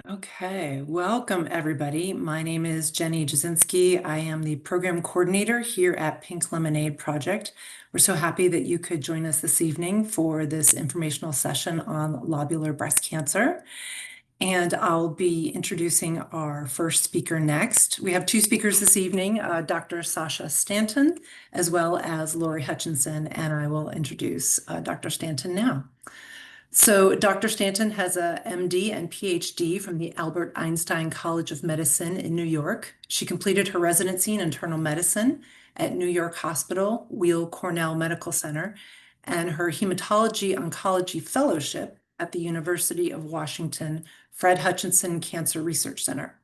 Okay, welcome everybody. My name is Jenny Jasinski. I am the program coordinator here at Pink Lemonade Project. We're so happy that you could join us this evening for this informational session on lobular breast cancer. And I'll be introducing our first speaker next. We have two speakers this evening, Dr. Sasha Stanton, as well as Lori Hutchinson, and I will introduce Dr. Stanton now. So Dr. Stanton has a MD and PhD from the Albert Einstein College of Medicine in New York. She completed her residency in internal medicine at New York Hospital, Weill Cornell Medical Center, and her hematology oncology fellowship at the University of Washington Fred Hutchinson Cancer Research Center.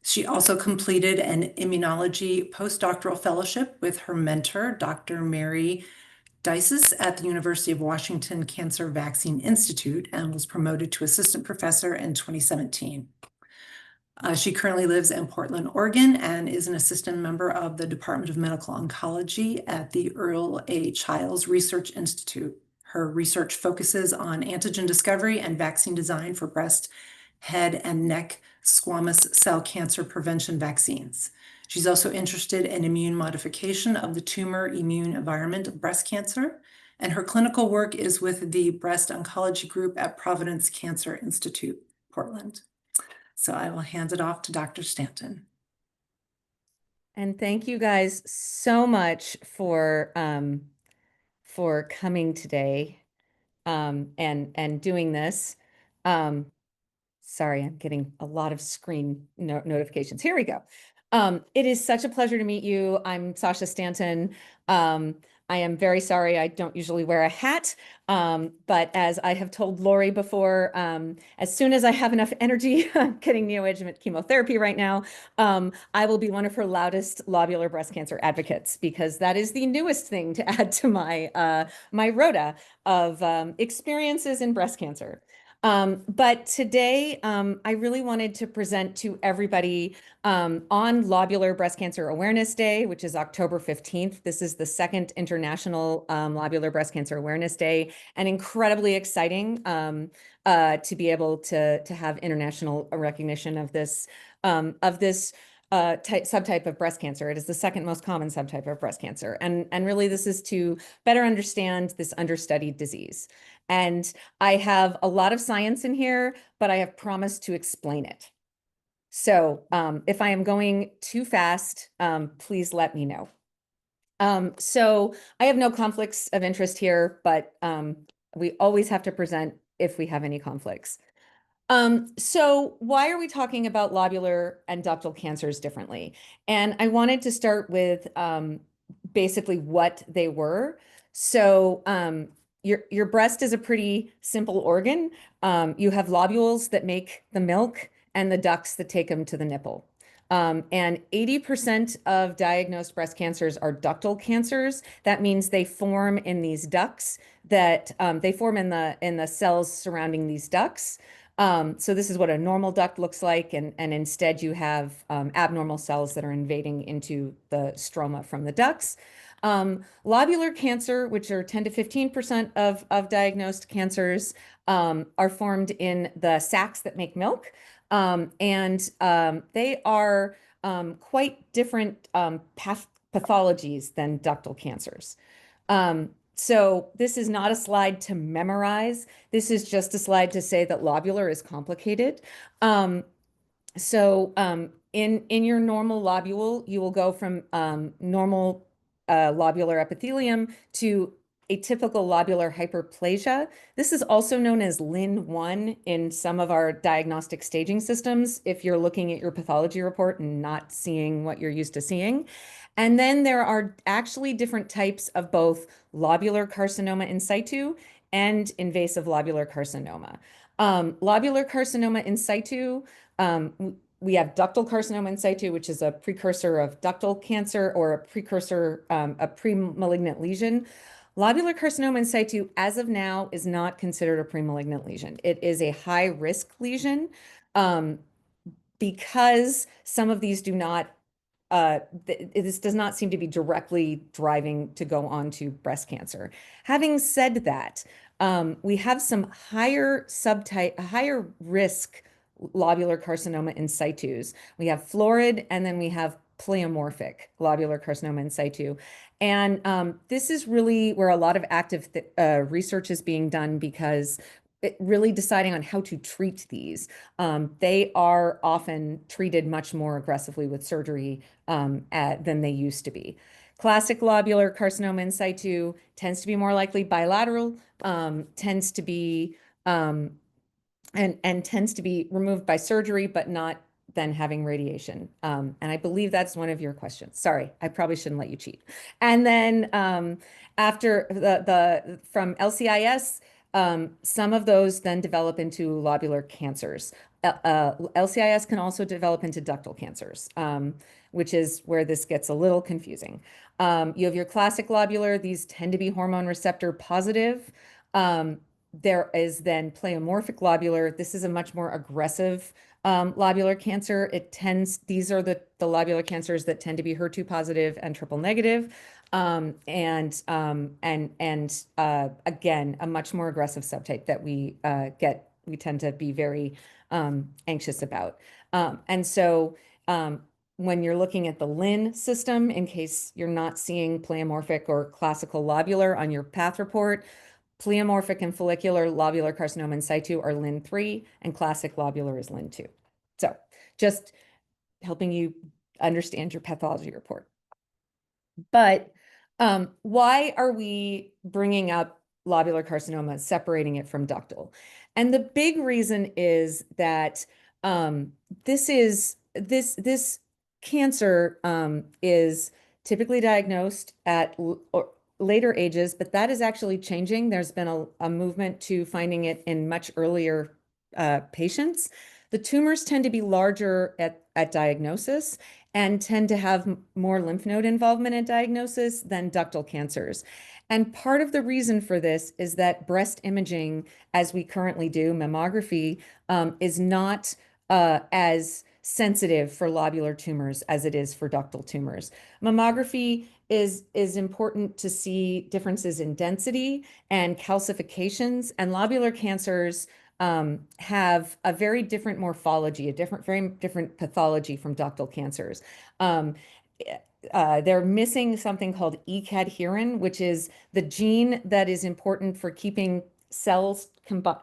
She also completed an immunology postdoctoral fellowship with her mentor, Dr. Mary Dices at the University of Washington Cancer Vaccine Institute and was promoted to assistant professor in 2017. She currently lives in Portland, Oregon, and is an assistant member of the Department of Medical Oncology at the Earl A. Childs Research Institute. Her research focuses on antigen discovery and vaccine design for breast, head, and neck squamous cell cancer prevention vaccines. She's also interested in immune modification of the tumor immune environment of breast cancer, and her clinical work is with the breast oncology group at Providence Cancer Institute, Portland. So I will hand it off to Dr. Stanton. And thank you guys so much for coming today and doing this. Sorry, I'm getting a lot of screen notifications. Here we go. It is such a pleasure to meet you. I'm Sasha Stanton. I am very sorry I don't usually wear a hat, but as I have told Lori before, as soon as I have enough energy, I'm getting neoadjuvant chemotherapy right now, I will be one of her loudest lobular breast cancer advocates, because that is the newest thing to add to my, my rota of experiences in breast cancer. But today, I really wanted to present to everybody on Lobular Breast Cancer Awareness Day, which is October 15th. This is the second International Lobular Breast Cancer Awareness Day, and incredibly exciting to be able to have international recognition of this subtype of breast cancer. It is the second most common subtype of breast cancer. And really this is to better understand this understudied disease. And I have a lot of science in here, but I have promised to explain it. So if I am going too fast, please let me know. So I have no conflicts of interest here, but we always have to present if we have any conflicts. So why are we talking about lobular and ductal cancers differently? And I wanted to start with basically what they were. So your breast is a pretty simple organ. You have lobules that make the milk and the ducts that take them to the nipple. And 80% of diagnosed breast cancers are ductal cancers. That means they form in these ducts that they form in the cells surrounding these ducts. So this is what a normal duct looks like, and instead you have abnormal cells that are invading into the stroma from the ducts. Lobular cancer, which are 10 to 15% of diagnosed cancers, are formed in the sacs that make milk. And they are quite different pathologies than ductal cancers. So this is not a slide to memorize. This is just a slide to say that lobular is complicated. In your normal lobule, you will go from normal lobular epithelium to atypical lobular hyperplasia. This is also known as LIN1 in some of our diagnostic staging systems, if you're looking at your pathology report and not seeing what you're used to seeing. And then there are actually different types of both lobular carcinoma in situ and invasive lobular carcinoma. Lobular carcinoma in situ, we have ductal carcinoma in situ, which is a precursor of ductal cancer or a precursor, a pre-malignant lesion. Lobular carcinoma in situ, as of now, is not considered a pre-malignant lesion. It is a high-risk lesion because some of these do not, this does not seem to be directly driving to go on to breast cancer. Having said that, we have some higher risk lobular carcinoma in situs. We have florid, and then we have pleomorphic lobular carcinoma in situ. And this is really where a lot of active research is being done, because really deciding on how to treat these. They are often treated much more aggressively with surgery than they used to be. Classic lobular carcinoma in situ tends to be more likely bilateral, tends to be and tends to be removed by surgery, but not then having radiation. And I believe that's one of your questions. Sorry, I probably shouldn't let you cheat. And then after from LCIS, some of those then develop into lobular cancers. LCIS can also develop into ductal cancers, which is where this gets a little confusing. You have your classic lobular. These tend to be hormone receptor positive. There is then pleomorphic lobular. This is a much more aggressive lobular cancer. These are the lobular cancers that tend to be HER2 positive and triple negative. Again, a much more aggressive subtype that we tend to be very anxious about. And so when you're looking at the LIN system, in case you're not seeing pleomorphic or classical lobular on your path report, pleomorphic and follicular lobular carcinoma in situ are LIN3, and classic lobular is LIN2. So just helping you understand your pathology report. But why are we bringing up lobular carcinoma, separating it from ductal? And the big reason is that this cancer is typically diagnosed at later ages, but that is actually changing. There's been a movement to finding it in much earlier patients. The tumors tend to be larger at diagnosis and tend to have more lymph node involvement at diagnosis than ductal cancers. And part of the reason for this is that breast imaging, as we currently do, mammography, is not as sensitive for lobular tumors as it is for ductal tumors. Mammography is important to see differences in density and calcifications, and lobular cancers have a very different morphology, very different pathology from ductal cancers. They're missing something called E-cadherin, which is the gene that is important for keeping cells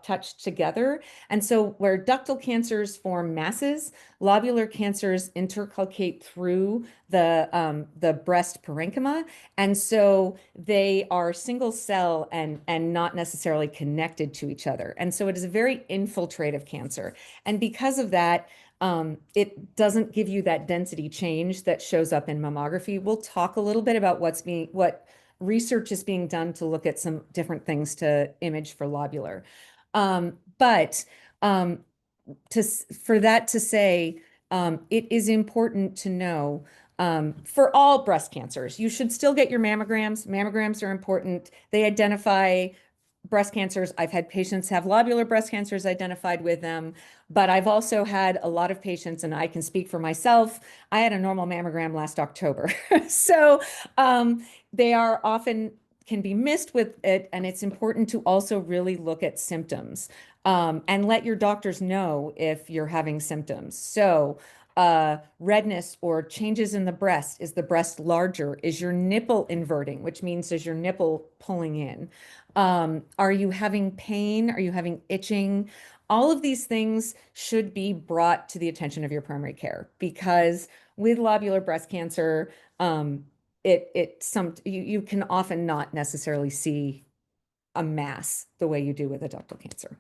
touched together. And so where ductal cancers form masses, lobular cancers intercalcate through the breast parenchyma. And so they are single cell and not necessarily connected to each other. And so it is a very infiltrative cancer. And because of that, it doesn't give you that density change that shows up in mammography. We'll talk a little bit about what research is being done to look at some different things to image for lobular. For that to say, it is important to know for all breast cancers, you should still get your mammograms. Mammograms are important. They identify breast cancers. I've had patients have lobular breast cancers identified with them, but I've also had a lot of patients, and I can speak for myself. I had a normal mammogram last October. So they are often can be missed with it, and it's important to also really look at symptoms and let your doctors know if you're having symptoms. So redness or changes in the breast. Is the breast larger? Is your nipple inverting, which means is your nipple pulling in? Are you having pain? Are you having itching? All of these things should be brought to the attention of your primary care, because with lobular breast cancer, you can often not necessarily see a mass the way you do with a ductal cancer.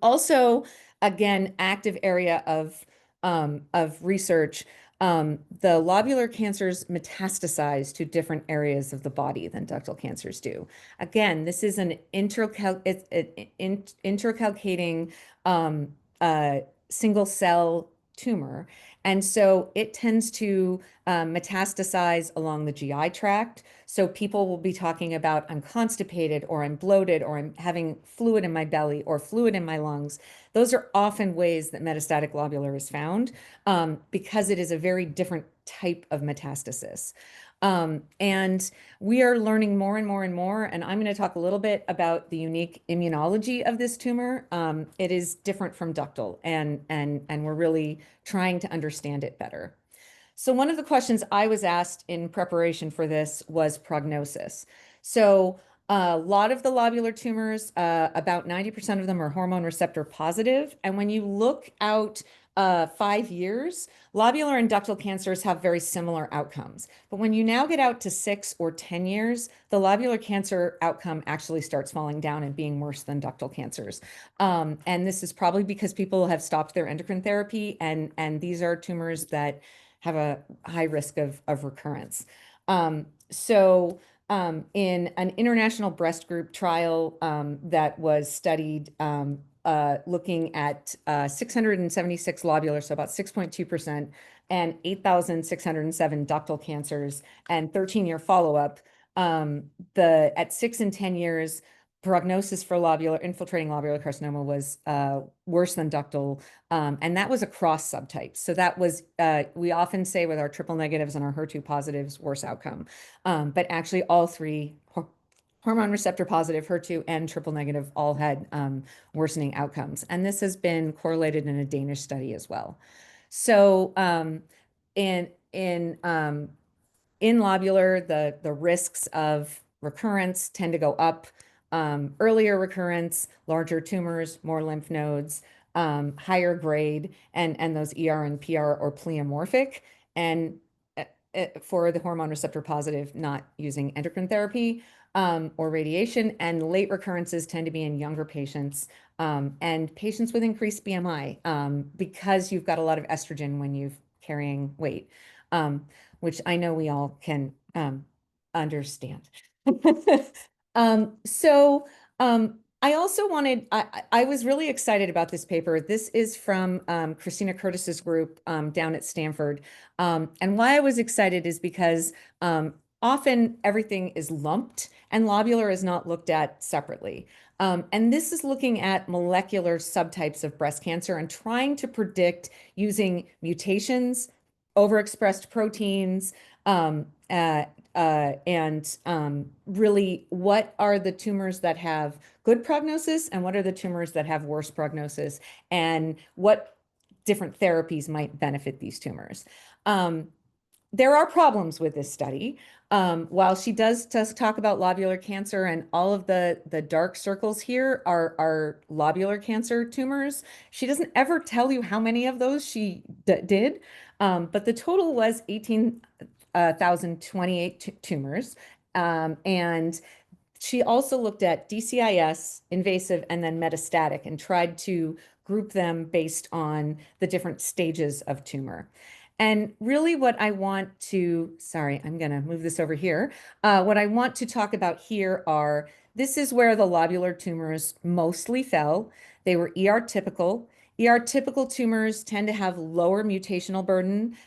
Also, again, active area of research, the lobular cancers metastasize to different areas of the body than ductal cancers do. Again, this is an intercalcating single cell tumor. And so it tends to metastasize along the GI tract. So people will be talking about, I'm constipated, or I'm bloated, or I'm having fluid in my belly, or fluid in my lungs. Those are often ways that metastatic lobular is found because it is a very different type of metastasis. And we are learning more and more and more. And I'm going to talk a little bit about the unique immunology of this tumor. It is different from ductal, and we're really trying to understand it better. So one of the questions I was asked in preparation for this was prognosis. So a lot of the lobular tumors, about 90% of them are hormone receptor positive. And when you look out 5 years, lobular and ductal cancers have very similar outcomes. But when you now get out to 6 or 10 years, the lobular cancer outcome actually starts falling down and being worse than ductal cancers. And this is probably because people have stopped their endocrine therapy, and these are tumors that have a high risk of recurrence. In an international breast group trial that was studied looking at 676 lobular, so about 6.2%, and 8,607 ductal cancers and 13-year follow-up, at 6 and 10 years, prognosis for infiltrating lobular carcinoma was worse than ductal, and that was across subtypes. So that was, we often say with our triple negatives and our HER2 positives, worse outcome. But actually all three, hormone receptor positive, HER2, and triple negative, all had worsening outcomes. And this has been correlated in a Danish study as well. So in lobular, the risks of recurrence tend to go up. Earlier recurrence, larger tumors, more lymph nodes, higher grade, and those ER and PR or pleomorphic. And for the hormone receptor positive, not using endocrine therapy or radiation. And late recurrences tend to be in younger patients and patients with increased BMI because you've got a lot of estrogen when you're carrying weight, which I know we all can understand. I also wanted, I was really excited about this paper. This is from Christina Curtis's group down at Stanford. And why I was excited is because often everything is lumped and lobular is not looked at separately. And this is looking at molecular subtypes of breast cancer and trying to predict using mutations, overexpressed proteins, really what are the tumors that have good prognosis and what are the tumors that have worse prognosis, and what different therapies might benefit these tumors. There are problems with this study. While she does talk about lobular cancer, and all of the dark circles here are lobular cancer tumors, she doesn't ever tell you how many of those she did. But the total was 18,028 tumors. And she also looked at DCIS, invasive, and then metastatic, and tried to group them based on the different stages of tumor. And really what I want to, sorry, I'm going to move this over here. What I want to talk about here are, this is where the lobular tumors mostly fell. They were ER typical. ER typical tumors tend to have lower mutational burden.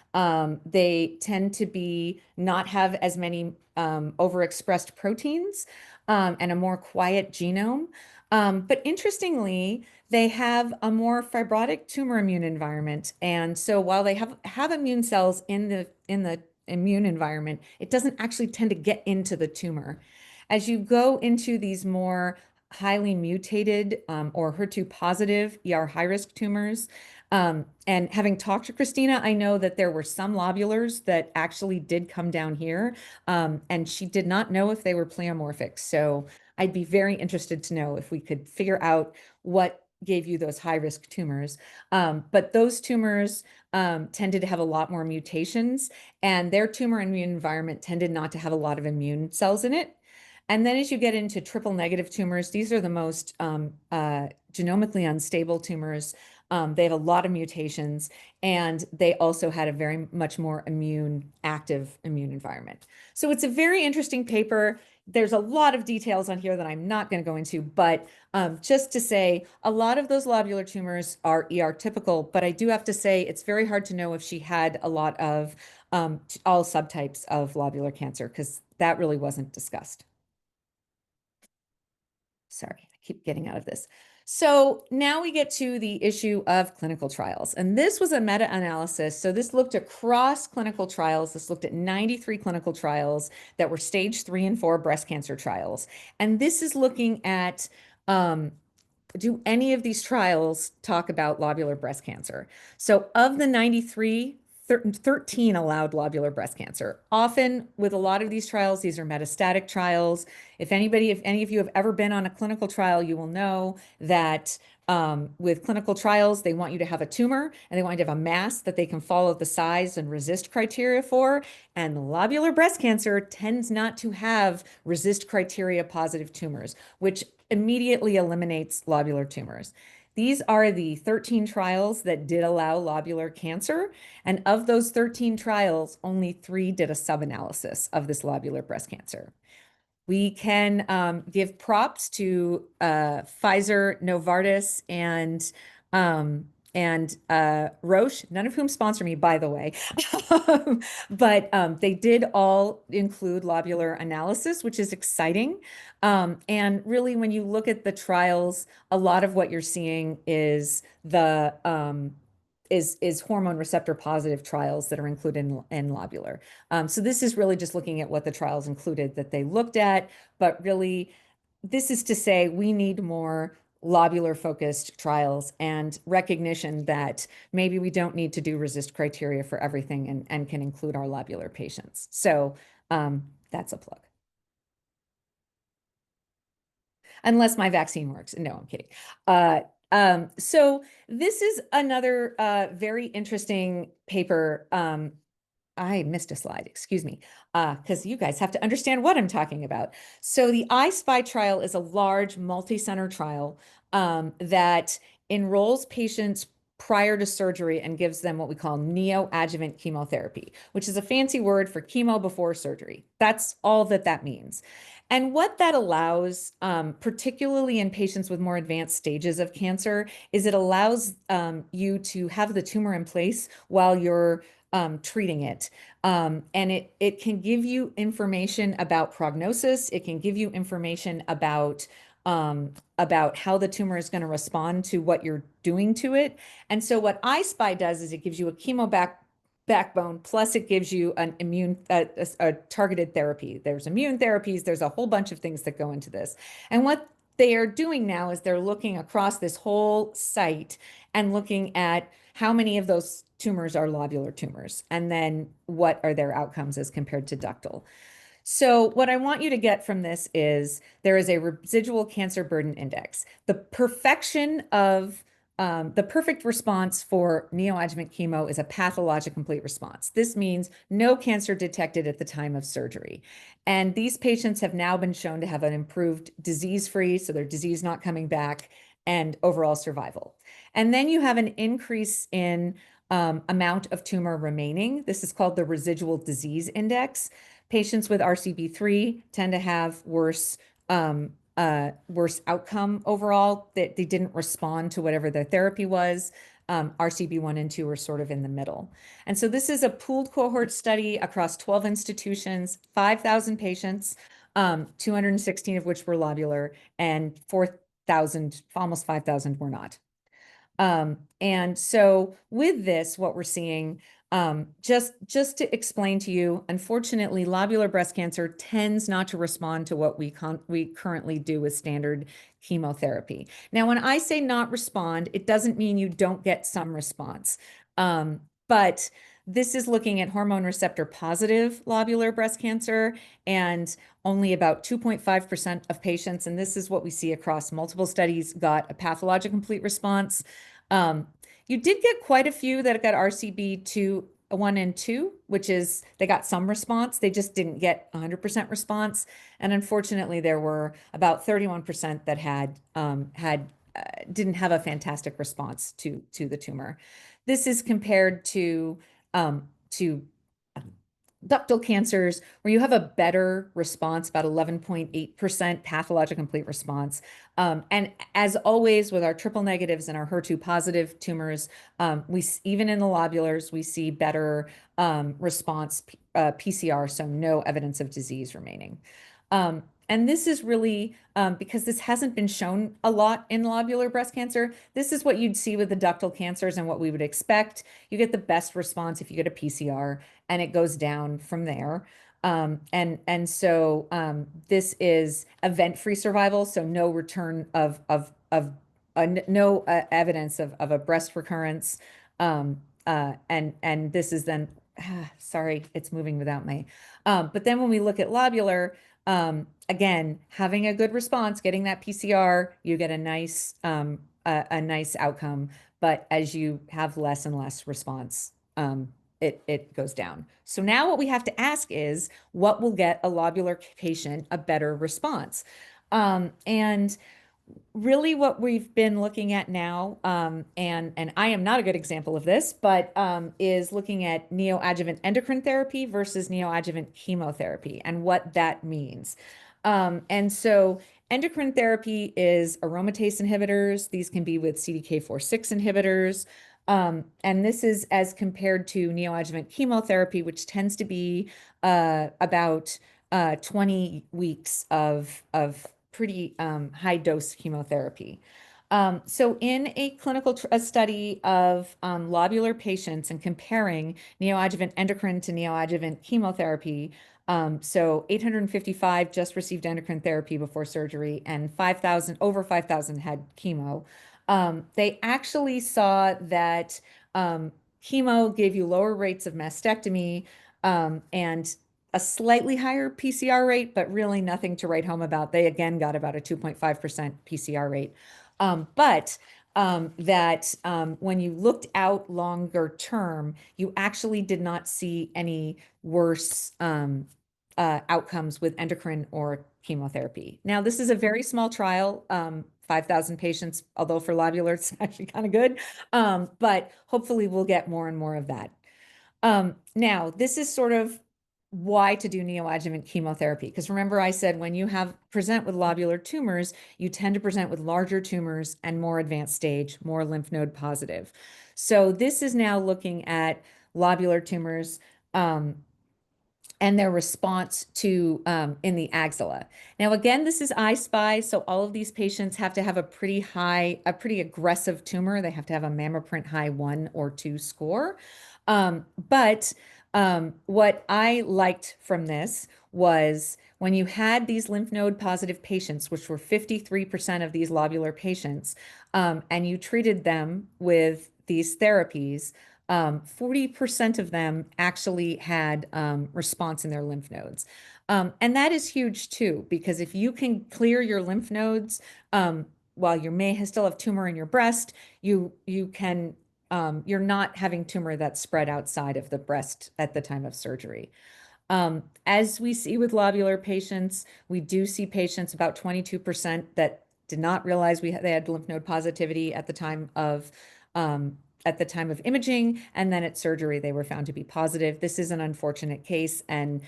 They tend to be not have as many overexpressed proteins and a more quiet genome. But interestingly, they have a more fibrotic tumor immune environment. And so while they have immune cells in the immune environment, it doesn't actually tend to get into the tumor. As you go into these more highly mutated or HER2 positive ER high risk tumors, and having talked to Christina, I know that there were some lobulars that actually did come down here, and she did not know if they were pleomorphic. So I'd be very interested to know if we could figure out what gave you those high risk tumors. But those tumors tended to have a lot more mutations, and their tumor immune environment tended not to have a lot of immune cells in it. And then as you get into triple negative tumors, these are the most genomically unstable tumors. They have a lot of mutations, and they also had a very much more active immune environment. So it's a very interesting paper. There's a lot of details on here that I'm not going to go into, but just to say, a lot of those lobular tumors are ER typical, but I do have to say it's very hard to know if she had a lot of all subtypes of lobular cancer, because that really wasn't discussed. Sorry, I keep getting out of this. So now we get to the issue of clinical trials. And this was a meta-analysis. So this looked across clinical trials. This looked at 93 clinical trials that were stage 3 and 4 breast cancer trials. And this is looking at do any of these trials talk about lobular breast cancer? So of the 93, 13 allowed lobular breast cancer. Often with a lot of these trials, these are metastatic trials. If any of you have ever been on a clinical trial, you will know that with clinical trials, they want you to have a tumor and they want you to have a mass that they can follow the size and resist criteria for. And lobular breast cancer tends not to have resist criteria positive tumors, which immediately eliminates lobular tumors. These are the 13 trials that did allow lobular cancer. And of those 13 trials, only 3 did a sub-analysis of this lobular breast cancer. We can give props to Pfizer, Novartis, and Roche, none of whom sponsor me, by the way. But they did all include lobular analysis, which is exciting. And really, when you look at the trials, a lot of what you're seeing is the is hormone receptor positive trials that are included in lobular. So this is really just looking at what the trials included that they looked at, but really this is to say we need more lobular focused trials and recognition that maybe we don't need to do resist criteria for everything and can include our lobular patients. So that's a plug. Unless my vaccine works. No, I'm kidding. So this is another very interesting paper. I missed a slide, excuse me, because you guys have to understand what I'm talking about. So the I-SPY trial is a large multi-center trial that enrolls patients prior to surgery and gives them what we call neoadjuvant chemotherapy, which is a fancy word for chemo before surgery. That's all that means. And what that allows, particularly in patients with more advanced stages of cancer, is it allows you to have the tumor in place while you're treating it. And it can give you information about prognosis. It can give you information about how the tumor is going to respond to what you're doing to it. And so what I-SPY does is it gives you a chemo backbone, plus it gives you an a targeted therapy. There's immune therapies. There's a whole bunch of things that go into this. And what they are doing now is they're looking across this whole site and looking at how many of those tumors are lobular tumors, and then what are their outcomes as compared to ductal. So what I want you to get from this is there is a residual cancer burden index. The perfection of the perfect response for neoadjuvant chemo is a pathologic complete response. This means no cancer detected at the time of surgery. And these patients have now been shown to have an improved disease-free, so their disease not coming back, and overall survival. And then you have an increase in amount of tumor remaining. This is called the residual disease index. Patients with RCB3 tend to have worse outcome overall, that they didn't respond to whatever their therapy was. RCB1 and 2 are sort of in the middle. And so this is a pooled cohort study across 12 institutions, 5,000 patients, 216 of which were lobular, and 4,000, almost 5,000 were not. And so with this, what we're seeing, just to explain to you, unfortunately, lobular breast cancer tends not to respond to what we currently do with standard chemotherapy. Now, when I say not respond, it doesn't mean you don't get some response. But this is looking at hormone receptor positive lobular breast cancer, and only about 2.5% of patients, and this is what we see across multiple studies, got a pathologic complete response. You did get quite a few that got RCB2, 1 and 2, which is they got some response. They just didn't get 100% response. And unfortunately, there were about 31% that didn't have a fantastic response to the tumor. This is compared to ductal cancers, where you have a better response, about 11.8% pathologic complete response. And as always, with our triple negatives and our HER2 positive tumors, even in the lobulars, we see better response PCR, so no evidence of disease remaining. And this is really, because this hasn't been shown a lot in lobular breast cancer, this is what you'd see with the ductal cancers and what we would expect. You get the best response if you get a PCR, and it goes down from there. So this is event-free survival, so no return of no evidence of a breast recurrence. And this is then, sorry, it's moving without me. But then when we look at lobular, again, having a good response, getting that PCR, you get a nice outcome. But as you have less and less response, it goes down. So now what we have to ask is, what will get a lobular patient a better response? And really what we've been looking at now, and I am not a good example of this, but is looking at neoadjuvant endocrine therapy versus neoadjuvant chemotherapy and what that means. And so endocrine therapy is aromatase inhibitors. These can be with CDK4/6 inhibitors. And this is as compared to neoadjuvant chemotherapy, which tends to be about 20 weeks of pretty high dose chemotherapy. So in a clinical study of lobular patients and comparing neoadjuvant endocrine to neoadjuvant chemotherapy, so 855 just received endocrine therapy before surgery, and 5,000, over 5,000 had chemo. They actually saw that chemo gave you lower rates of mastectomy, and a slightly higher PCR rate, but really nothing to write home about. They again got about a 2.5% PCR rate. When you looked out longer term, you actually did not see any worse outcomes with endocrine or chemotherapy. Now, this is a very small trial, 5,000 patients, although for lobular, it's actually kind of good. But hopefully we'll get more and more of that. Now, this is sort of why to do neoadjuvant chemotherapy. Because remember, I said when you present with lobular tumors, you tend to present with larger tumors and more advanced stage, more lymph node positive. So this is now looking at lobular tumors and their response to in the axilla. Now, again, this is I-SPY, so all of these patients have to have a pretty aggressive tumor. They have to have a MammaPrint high 1 or 2 score. What I liked from this was when you had these lymph node positive patients, which were 53% of these lobular patients, and you treated them with these therapies, 40% of them actually had response in their lymph nodes. And that is huge too, because if you can clear your lymph nodes while you may still have tumor in your breast, you can you're not having tumor that's spread outside of the breast at the time of surgery. As we see with lobular patients, we do see patients, about 22%, that did not realize they had lymph node positivity at the time of imaging, and then at surgery they were found to be positive. This is an unfortunate case, and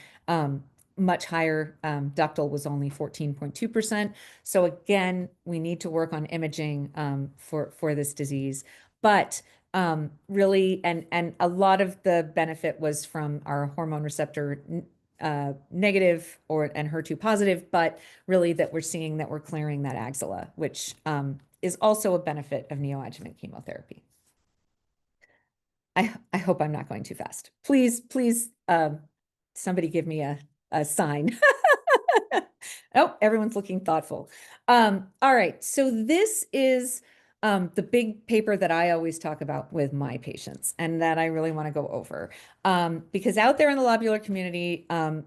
much higher ductal was only 14.2%. So again, we need to work on imaging for this disease. But really, and a lot of the benefit was from our hormone receptor negative and HER2 positive, but really that we're seeing that we're clearing that axilla, which is also a benefit of neoadjuvant chemotherapy. I hope I'm not going too fast. Please, somebody give me a sign. Oh, everyone's looking thoughtful. All right, so this is the big paper that I always talk about with my patients and that I really want to go over. Because out there in the lobular community, and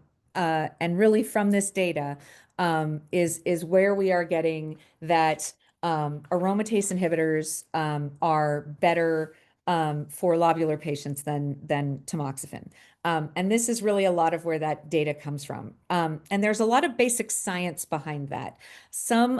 really from this data, is where we are getting that aromatase inhibitors are better for lobular patients than tamoxifen. And this is really a lot of where that data comes from. And there's a lot of basic science behind that. So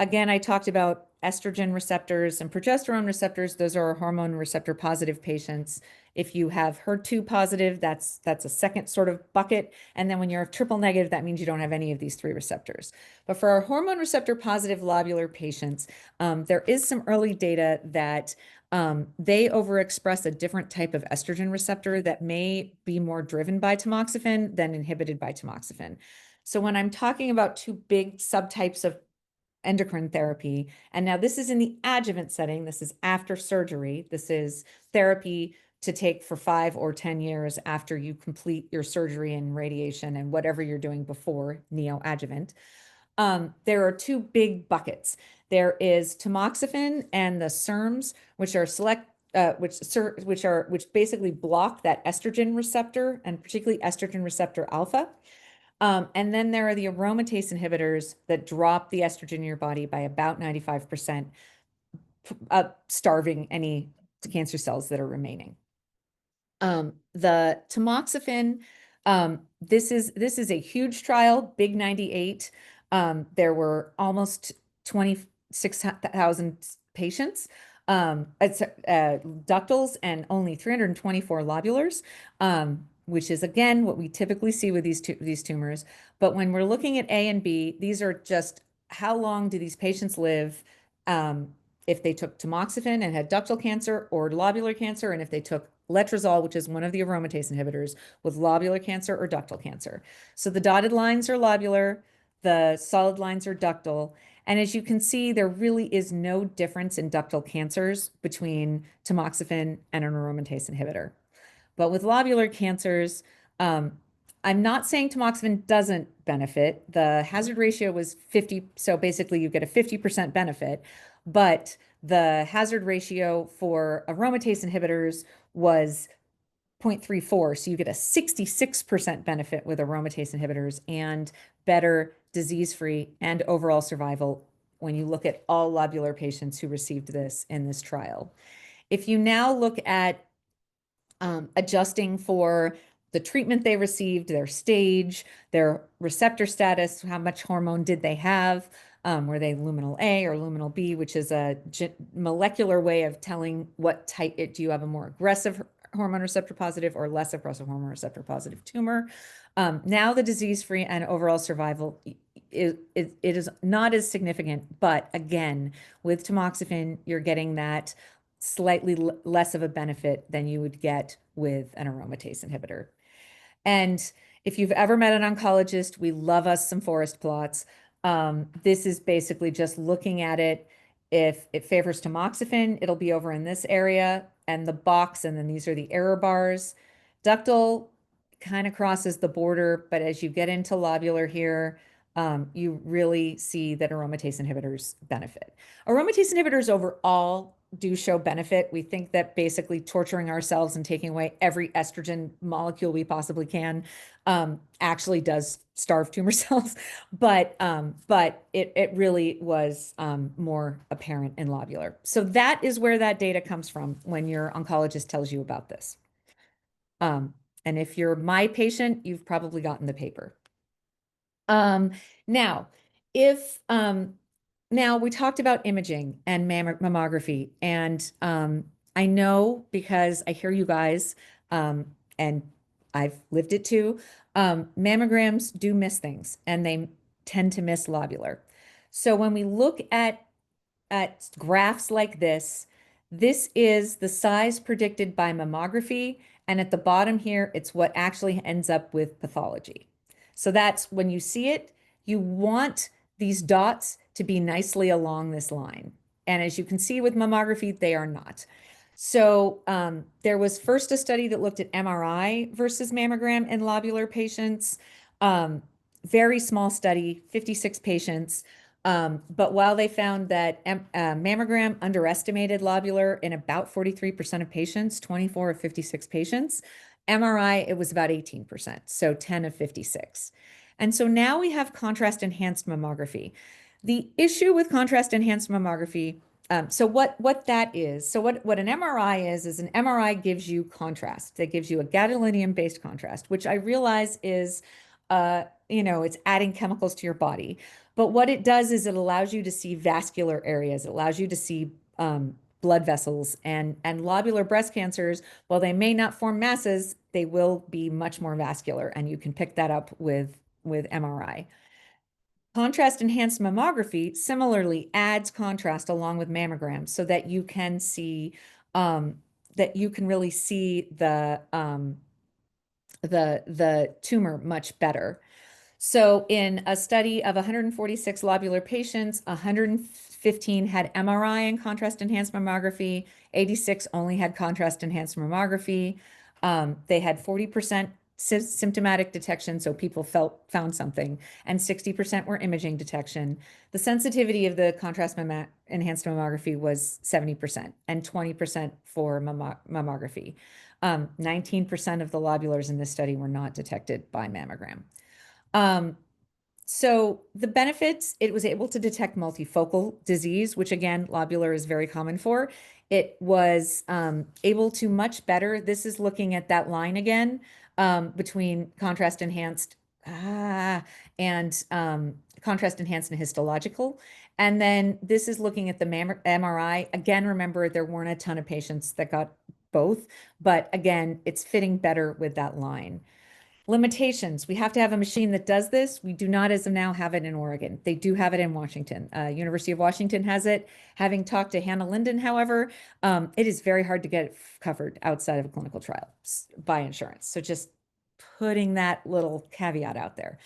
again, I talked about estrogen receptors and progesterone receptors. Those are hormone receptor positive patients. If you have HER2 positive, that's a second sort of bucket. And then when you're triple negative, that means you don't have any of these 3 receptors. But for our hormone receptor positive lobular patients, there is some early data that they overexpress a different type of estrogen receptor that may be more driven by tamoxifen than inhibited by tamoxifen. So when I'm talking about two big subtypes of endocrine therapy, and now this is in the adjuvant setting, this is after surgery, this is therapy to take for 5 or 10 years after you complete your surgery and radiation and whatever you're doing before neoadjuvant. There are two big buckets. There is tamoxifen and the SERMs, which are which basically block that estrogen receptor, and particularly estrogen receptor alpha. And then there are the aromatase inhibitors that drop the estrogen in your body by about 95%, starving any cancer cells that are remaining. The tamoxifen, this is a huge trial, big 98. There were almost 26,000 patients, ductals, and only 324 lobulars, which is again what we typically see with these tumors. But when we're looking at A and B, these are just how long do these patients live, if they took tamoxifen and had ductal cancer or lobular cancer, and if they took letrozole, which is one of the aromatase inhibitors, with lobular cancer or ductal cancer. So the dotted lines are lobular, the solid lines are ductal. And as you can see, there really is no difference in ductal cancers between tamoxifen and an aromatase inhibitor. But with lobular cancers, I'm not saying tamoxifen doesn't benefit. The hazard ratio was 50, so basically you get a 50% benefit, but the hazard ratio for aromatase inhibitors was 0.34, so you get a 66% benefit with aromatase inhibitors and better disease-free and overall survival when you look at all lobular patients who received this in this trial. If you now look at adjusting for the treatment they received, their stage, their receptor status, how much hormone did they have, were they luminal A or luminal B, which is a molecular way of telling what type, do you have a more aggressive hormone receptor positive or less aggressive hormone receptor positive tumor. Now the disease-free and overall survival, it is not as significant, but again, with tamoxifen, you're getting that slightly less of a benefit than you would get with an aromatase inhibitor. And if you've ever met an oncologist, we love us some forest plots. This is basically just looking at it. If it favors tamoxifen, it'll be over in this area and the box, and then these are the error bars. Ductal kind of crosses the border, but as you get into lobular here, you really see that aromatase inhibitors benefit. Aromatase inhibitors overall do show benefit. We think that basically torturing ourselves and taking away every estrogen molecule we possibly can actually does starve tumor cells, but it really was more apparent in lobular. So that is where that data comes from when your oncologist tells you about this. And if you're my patient, you've probably gotten the paper. Now, if now we talked about imaging and mammography, and I know because I hear you guys, and I've lived it too, mammograms do miss things, and they tend to miss lobular. So when we look at graphs like this is the size predicted by mammography, and at the bottom here, it's what actually ends up with pathology. So that's when you see it, you want these dots to be nicely along this line. And as you can see with mammography, they are not. So there was first a study that looked at MRI versus mammogram in lobular patients. Very small study, 56 patients. But while they found that mammogram underestimated lobular in about 43% of patients, 24 of 56 patients, MRI, it was about 18%, so 10 of 56. And so now we have contrast enhanced mammography. The issue with contrast enhanced mammography, so what that is, so what an MRI is an MRI gives you contrast. It gives you a gadolinium-based contrast, which I realize is, it's adding chemicals to your body. But what it does is it allows you to see vascular areas. It allows you to see blood vessels, and lobular breast cancers, while they may not form masses, they will be much more vascular, and you can pick that up with MRI. Contrast enhanced mammography similarly adds contrast along with mammograms so that you can see that you can really see the tumor much better. So in a study of 146 lobular patients, 115 had MRI and contrast enhanced mammography, 86 only had contrast enhanced mammography. They had 40% symptomatic detection, so people found something, and 60% were imaging detection. The sensitivity of the contrast enhanced mammography was 70% and 20% for mammography. 19% of the lobulars in this study were not detected by mammogram. So the benefits, it was able to detect multifocal disease, which again, lobular is very common for. It was able to much better, this is looking at that line again, between contrast enhanced and contrast enhanced and histological. And then this is looking at the MRI. Again, remember, there weren't a ton of patients that got both, but again, it's fitting better with that line. Limitations. We have to have a machine that does this. We do not, as of now, have it in Oregon. They do have it in Washington. University of Washington has it. Having talked to Hannah Linden, however, it is very hard to get it covered outside of a clinical trial by insurance. So just putting that little caveat out there.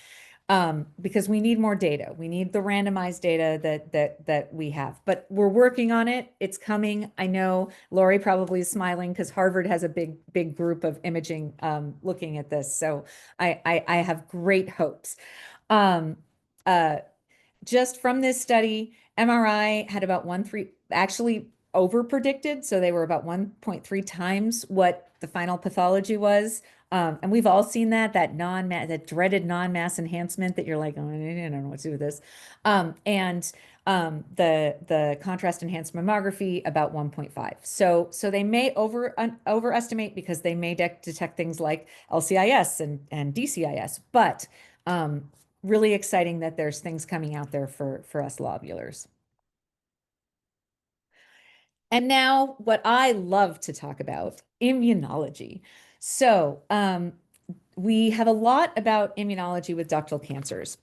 Because we need more data. We need the randomized data that we have, but we're working on it. It's coming. I know Lori probably is smiling because Harvard has a big group of imaging looking at this. So I have great hopes. Just from this study, MRI had about 1.3, actually over predicted. So they were about 1.3 times what the final pathology was. And we've all seen that that dreaded non-mass enhancement that you're like, oh, I don't know what to do with this. The contrast enhanced mammography about 1.5. So they may overestimate because they may detect things like LCIS and DCIS, but really exciting that there's things coming out there for us lobulars. And now what I love to talk about, immunology. So we have a lot about immunology with ductal cancers.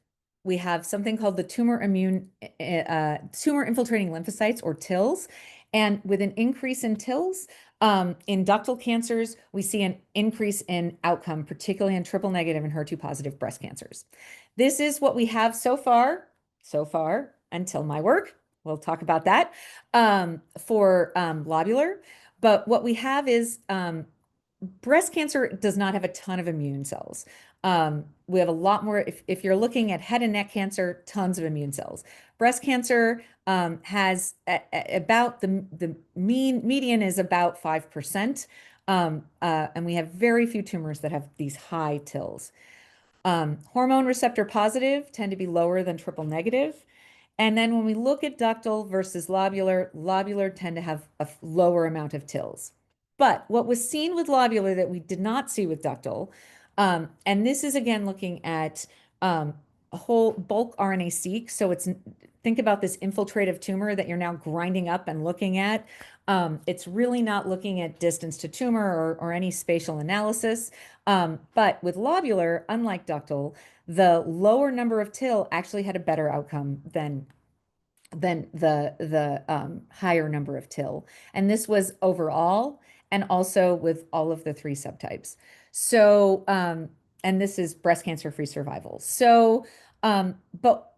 We have something called the tumor infiltrating lymphocytes, or TILs. And with an increase in TILs, in ductal cancers, we see an increase in outcome, particularly in triple negative and HER2 positive breast cancers. This is what we have so far until my work. We'll talk about that for lobular. But what we have is breast cancer does not have a ton of immune cells. We have a lot more, if you're looking at head and neck cancer, tons of immune cells. Breast cancer has about the median is about 5%. And we have very few tumors that have these high TILs. Hormone receptor positive tend to be lower than triple negative. And then when we look at ductal versus lobular tend to have a lower amount of TILs. But what was seen with lobular that we did not see with ductal, and this is again looking at a whole bulk RNA-seq. So think about this infiltrative tumor that you're now grinding up and looking at. It's really not looking at distance to tumor or any spatial analysis. But with lobular, unlike ductal, the lower number of TIL actually had a better outcome than the higher number of TIL. And this was overall and also with all of the 3 subtypes. So, and this is breast cancer-free survival. So, but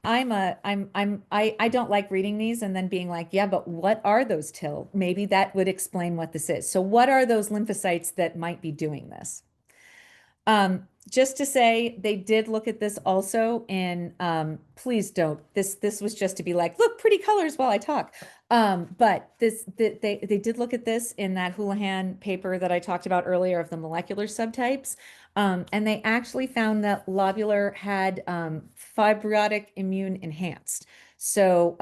I don't like reading these and then being like, yeah, but what are those TIL? Maybe that would explain what this is. So what are those lymphocytes that might be doing this? Just to say, they did look at this also in, please don't, this was just to be like, look, pretty colors while I talk. But they did look at this in that Houlihan paper that I talked about earlier of the molecular subtypes. And they actually found that lobular had fibrotic immune enhanced. So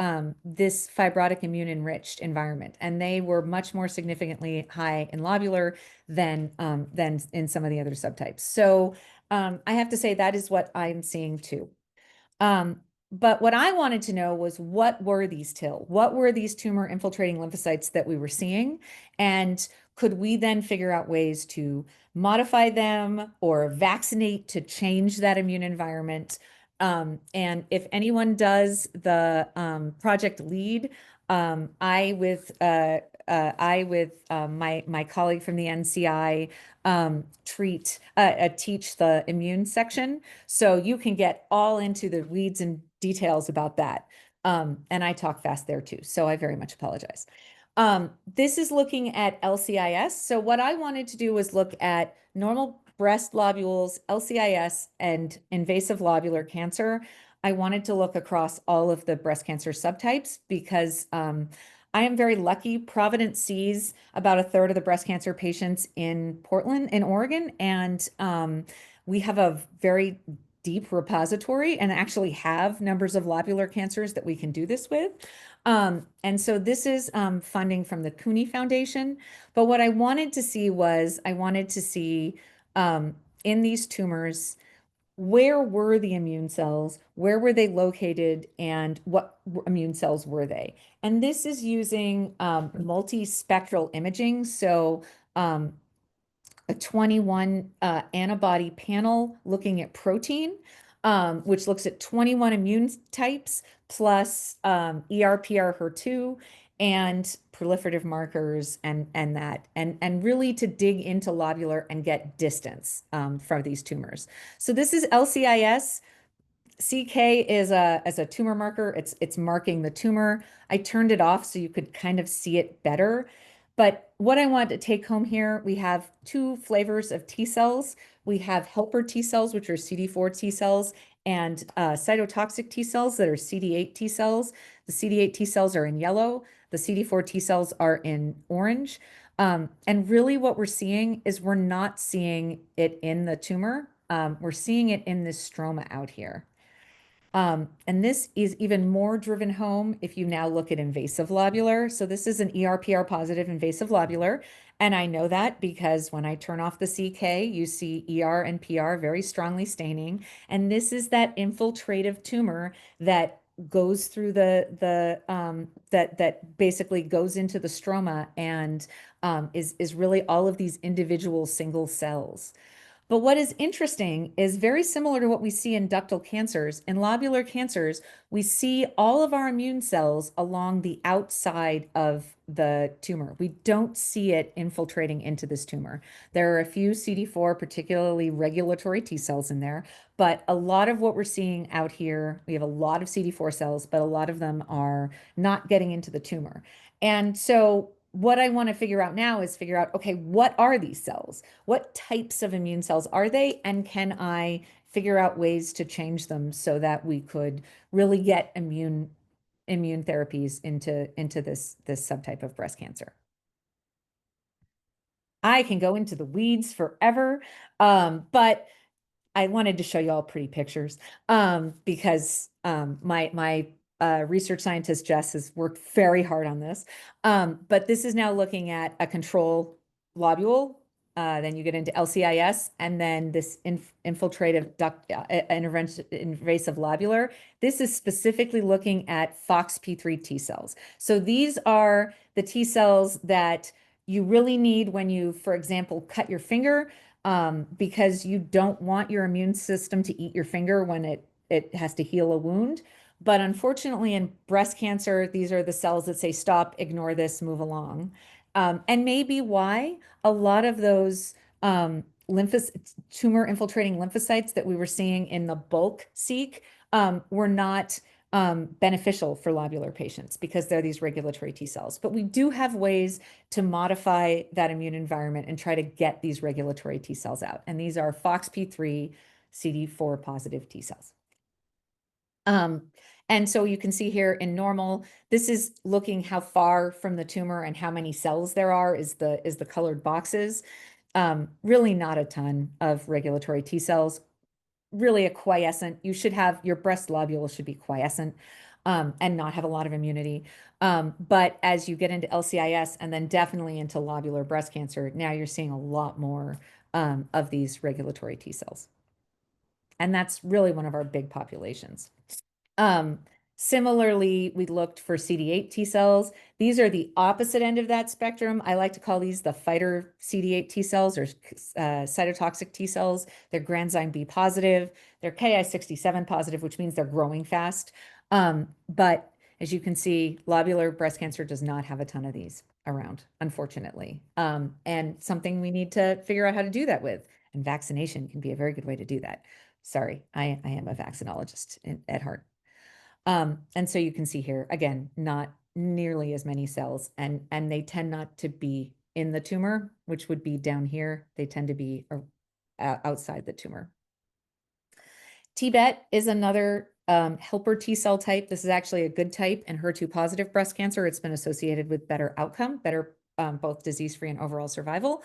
this fibrotic immune enriched environment, and they were much more significantly high in lobular than in some of the other subtypes. So I have to say that is what I'm seeing too. But what I wanted to know was, what were these TIL? What were these tumor infiltrating lymphocytes that we were seeing? And could we then figure out ways to modify them or vaccinate to change that immune environment? And if anyone does the project lead, I with I with my colleague from the NCI teach the immune section. So you can get all into the weeds and details about that. And I talk fast there too, so I very much apologize. This is looking at LCIS. So what I wanted to do was look at normal breast lobules, LCIS, and invasive lobular cancer. I wanted to look across all of the breast cancer subtypes because I am very lucky. Providence sees about a third of the breast cancer patients in Portland, in Oregon, and we have a very deep repository and actually have numbers of lobular cancers that we can do this with. And so this is funding from the Cooney Foundation. But what I wanted to see was I wanted to see in these tumors, where were the immune cells? Where were they located? And what immune cells were they? And this is using multispectral imaging. So a 21 antibody panel looking at protein, which looks at 21 immune types plus ER/PR HER2 and proliferative markers and really to dig into lobular and get distance from these tumors. So this is LCIS. CK is as a tumor marker. It's marking the tumor. I turned it off so you could kind of see it better. But what I want to take home here, we have two flavors of T cells. We have helper T cells, which are CD4 T cells, and cytotoxic T cells that are CD8 T cells. The CD8 T cells are in yellow. The CD4 T cells are in orange. And really what we're seeing is we're not seeing it in the tumor. We're seeing it in this stroma out here. And this is even more driven home if you now look at invasive lobular. So this is an ER/PR positive invasive lobular. And I know that because when I turn off the CK, you see ER and PR very strongly staining. And this is that infiltrative tumor that goes through that basically goes into the stroma and is really all of these individual single cells. But what is interesting is very similar to what we see in ductal cancers. In lobular cancers, we see all of our immune cells along the outside of the tumor. We don't see it infiltrating into this tumor. There are a few CD4, particularly regulatory T cells in there, but a lot of what we're seeing out here, we have a lot of CD4 cells, but a lot of them are not getting into the tumor. And so what I want to figure out now is figure out, okay, what are these cells? What types of immune cells are they? And can I figure out ways to change them so that we could really get immune therapies into this subtype of breast cancer? I can go into the weeds forever, but I wanted to show you all pretty pictures because my research scientist, Jess, has worked very hard on this. But this is now looking at a control lobule. Then you get into LCIS and then this infiltrative duct invasive lobular. This is specifically looking at FOXP3 T cells. So these are the T cells that you really need when you, for example, cut your finger because you don't want your immune system to eat your finger when it has to heal a wound. But unfortunately, in breast cancer, these are the cells that say, stop, ignore this, move along. And maybe why a lot of those tumor infiltrating lymphocytes that we were seeing in the bulk seq were not beneficial for lobular patients because they're these regulatory T cells. But we do have ways to modify that immune environment and try to get these regulatory T cells out. And these are FOXP3 CD4 positive T cells. And so you can see here in normal, this is looking how far from the tumor and how many cells there are is the colored boxes. Really not a ton of regulatory T cells, really a quiescent. You should have your breast lobule should be quiescent and not have a lot of immunity. But as you get into LCIS and then definitely into lobular breast cancer, now you're seeing a lot more of these regulatory T cells. And that's really one of our big populations. Similarly, we looked for CD8 T cells. These are the opposite end of that spectrum. I like to call these the fighter CD8 T cells or cytotoxic T cells. They're granzyme B positive. They're Ki67 positive, which means they're growing fast. But as you can see, lobular breast cancer does not have a ton of these. around, unfortunately, and something we need to figure out how to do that with. And vaccination can be a very good way to do that. Sorry, I am a vaccinologist at heart. And so you can see here, again, not nearly as many cells, and they tend not to be in the tumor, which would be down here. They tend to be outside the tumor. Tbet is another helper T cell type. This is actually a good type in HER2 positive breast cancer. It's been associated with better outcome, better both disease-free and overall survival.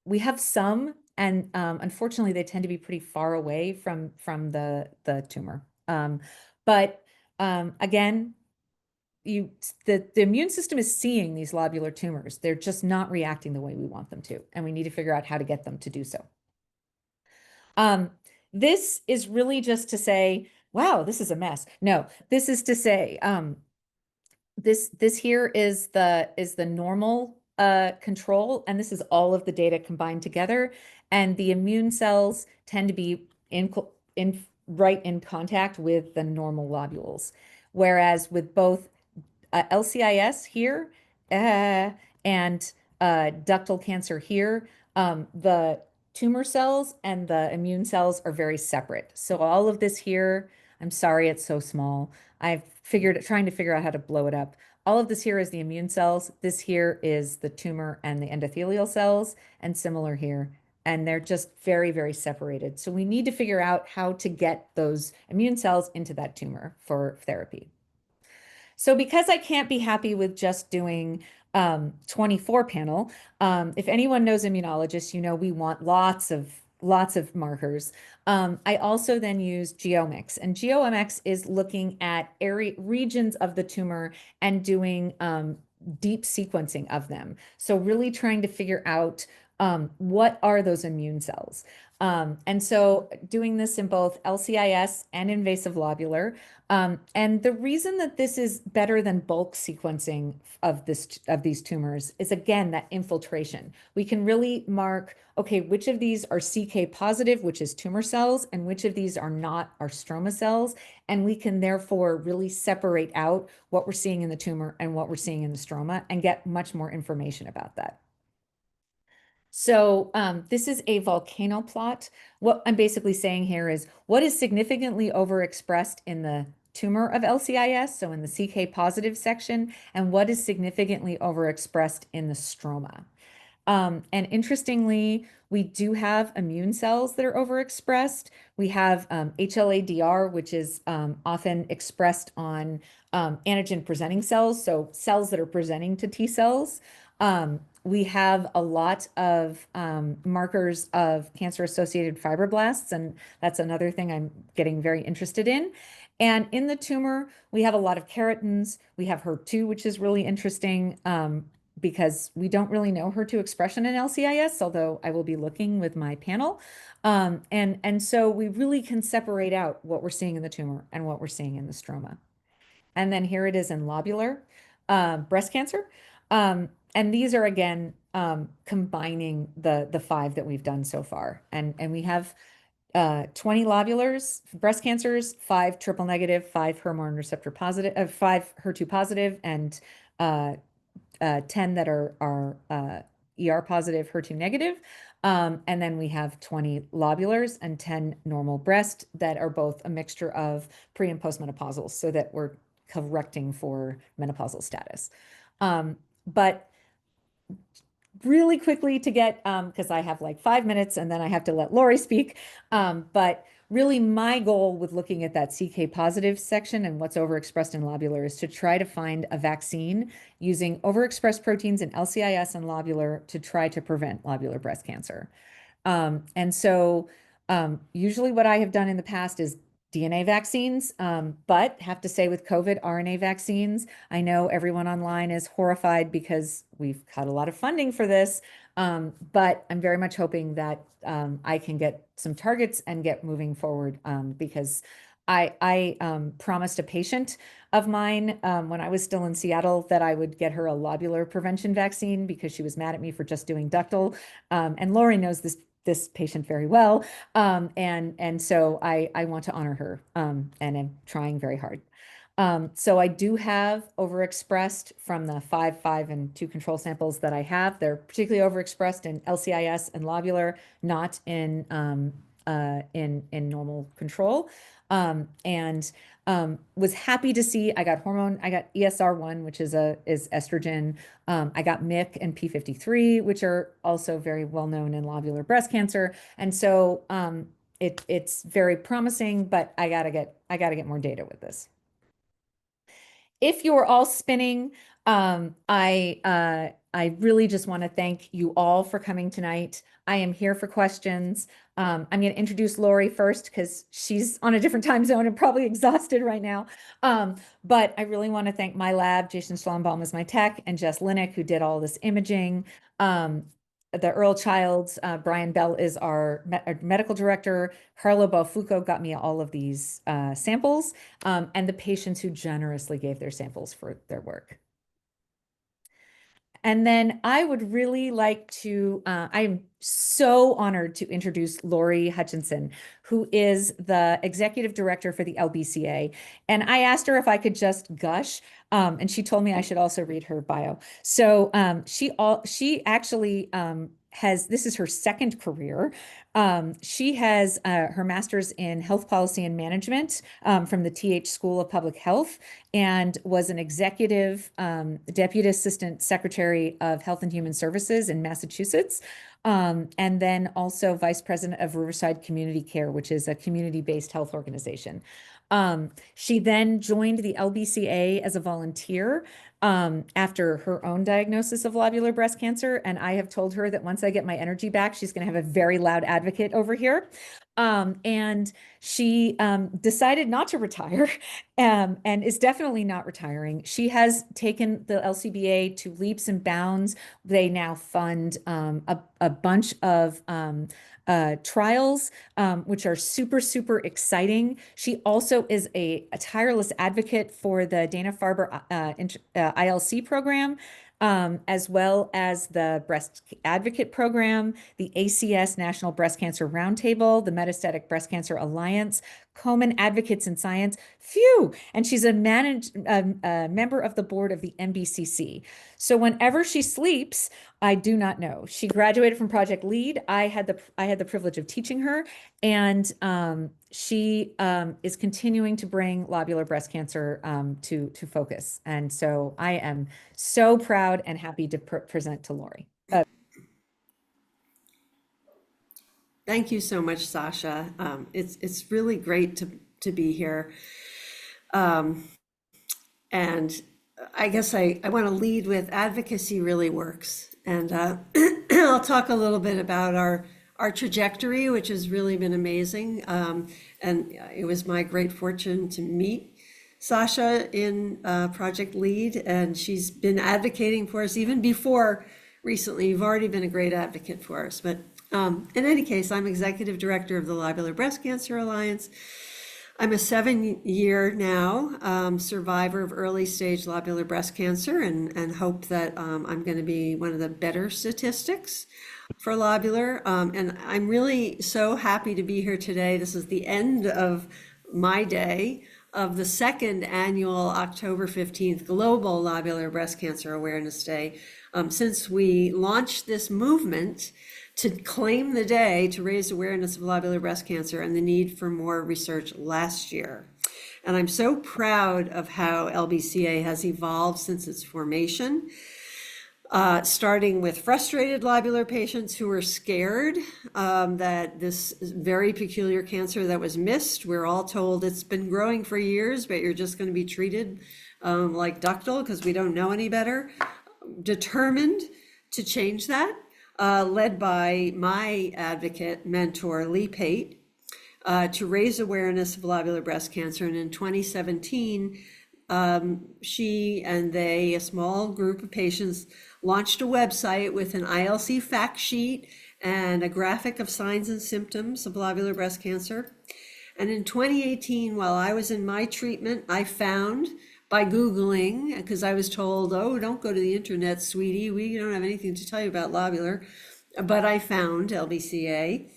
We have some, and unfortunately, they tend to be pretty far away from the tumor. But again, the immune system is seeing these lobular tumors. They're just not reacting the way we want them to, and we need to figure out how to get them to do so. This is really just to say, wow, this is a mess. No, this is to say, this here is the normal control, and this is all of the data combined together. And the immune cells tend to be right in contact with the normal lobules, whereas with both LCIS here and ductal cancer here, the tumor cells and the immune cells are very separate. So all of this here, I'm sorry it's so small. Trying to figure out how to blow it up. All of this here is the immune cells. This here is the tumor and the endothelial cells, and similar here. And they're just very, very separated. So we need to figure out how to get those immune cells into that tumor for therapy. So because I can't be happy with just doing 24 panel, if anyone knows immunologists, you know we want lots of markers. I also then use geomics, and geomics is looking at regions of the tumor and doing deep sequencing of them. So really trying to figure out what are those immune cells. And so doing this in both LCIS and invasive lobular. And the reason that this is better than bulk sequencing of these tumors is, again, that infiltration. We can really mark, okay, which of these are CK positive, which is tumor cells, and which of these are not, are stroma cells. And we can therefore really separate out what we're seeing in the tumor and what we're seeing in the stroma and get much more information about that. So this is a volcano plot. What I'm basically saying here is what is significantly overexpressed in the tumor of LCIS, so in the CK positive section, and what is significantly overexpressed in the stroma. And interestingly, we do have immune cells that are overexpressed. We have HLA-DR, which is often expressed on antigen-presenting cells, so cells that are presenting to T cells. We have a lot of markers of cancer-associated fibroblasts, and that's another thing I'm getting very interested in. And in the tumor, we have a lot of keratins. We have HER2, which is really interesting because we don't really know HER2 expression in LCIS, although I will be looking with my panel. And so we really can separate out what we're seeing in the tumor and what we're seeing in the stroma. And then here it is in lobular breast cancer. And these are, again, combining the 5 that we've done so far. And we have 20 lobulars, breast cancers, 5 triple negative, 5 hormone receptor positive, 5 HER2 positive, and 10 that are ER positive, HER2 negative. And then we have 20 lobulars and 10 normal breast that are both a mixture of pre and postmenopausal, so that we're correcting for menopausal status. But really quickly to get, because I have like 5 minutes and then I have to let Lori speak. But really my goal with looking at that CK positive section and what's overexpressed in lobular is to try to find a vaccine using overexpressed proteins in LCIS and lobular to try to prevent lobular breast cancer. And so usually what I have done in the past is DNA vaccines, but have to say with COVID, RNA vaccines, I know everyone online is horrified because we've got a lot of funding for this, but I'm very much hoping that I can get some targets and get moving forward because I promised a patient of mine when I was still in Seattle that I would get her a lobular prevention vaccine because she was mad at me for just doing ductal. And Lori knows this patient very well. And so I want to honor her and am trying very hard. So I do have overexpressed from the 5, 5, and 2 control samples that I have. They're particularly overexpressed in LCIS and lobular, not in normal control. And was happy to see I got ESR1, which is estrogen. I got MYC and P53, which are also very well known in lobular breast cancer. And so it's very promising, but I gotta get more data with this. If you're all spinning, I really just want to thank you all for coming tonight. I am here for questions. I'm going to introduce Lori first because she's on a different time zone and probably exhausted right now. But I really want to thank my lab, Jason Schlombaum is my tech, and Jess Linick, who did all this imaging. The Earl Childs, Brian Bell is our medical director. Carlo Balfuco got me all of these samples, and the patients who generously gave their samples for their work. And then I would really like to, I'm so honored to introduce Lori Hutchinson, who is the executive director for the LBCA. And I asked her if I could just gush, and she told me I should also read her bio. So she actually this is her second career. She has her master's in health policy and management from the TH School of Public Health, and was an executive deputy assistant secretary of Health and Human Services in Massachusetts. And then also vice president of Riverside Community Care, which is a community-based health organization. She then joined the LBCA as a volunteer after her own diagnosis of lobular breast cancer. And I have told her that once I get my energy back, she's going to have a very loud advocate over here. And she decided not to retire and is definitely not retiring. She has taken the LCBA to leaps and bounds. They now fund a bunch of trials, which are super, super exciting. She also is a tireless advocate for the Dana-Farber ILC program, as well as the Breast Advocate Program, the ACS National Breast Cancer Roundtable, the Metastatic Breast Cancer Alliance, Komen Advocates in Science. Phew! And she's a member of the board of the MBCC. So whenever she sleeps, I do not know. She graduated from Project Lead. I had the privilege of teaching her, and she is continuing to bring lobular breast cancer to focus. And so I am so proud and happy to present to Lori. Thank you so much, Sasha. It's really great to be here. And I guess I want to lead with advocacy really works. And I'll talk a little bit about our trajectory, which has really been amazing. And it was my great fortune to meet Sasha in Project Lead, and she's been advocating for us even before recently. You've already been a great advocate for us. But in any case, I'm executive director of the Lobular Breast Cancer Alliance. I'm a 7-year now survivor of early stage lobular breast cancer, and hope that I'm going to be one of the better statistics for lobular. And I'm really so happy to be here today. This is the end of my day of the second annual October 15th Global Lobular Breast Cancer Awareness Day. Since we launched this movement to claim the day to raise awareness of lobular breast cancer and the need for more research last year. And I'm so proud of how LBCA has evolved since its formation, starting with frustrated lobular patients who were scared that this very peculiar cancer that was missed, we're all told it's been growing for years, but you're just going to be treated like ductal because we don't know any better. Determined to change that. Led by my advocate mentor, Lee Pate, to raise awareness of lobular breast cancer. And in 2017, she and they, a small group of patients, launched a website with an ILC fact sheet and a graphic of signs and symptoms of lobular breast cancer. And in 2018, while I was in my treatment, I found, by Googling, because I was told, oh, don't go to the internet, sweetie, we don't have anything to tell you about lobular. But I found LBCA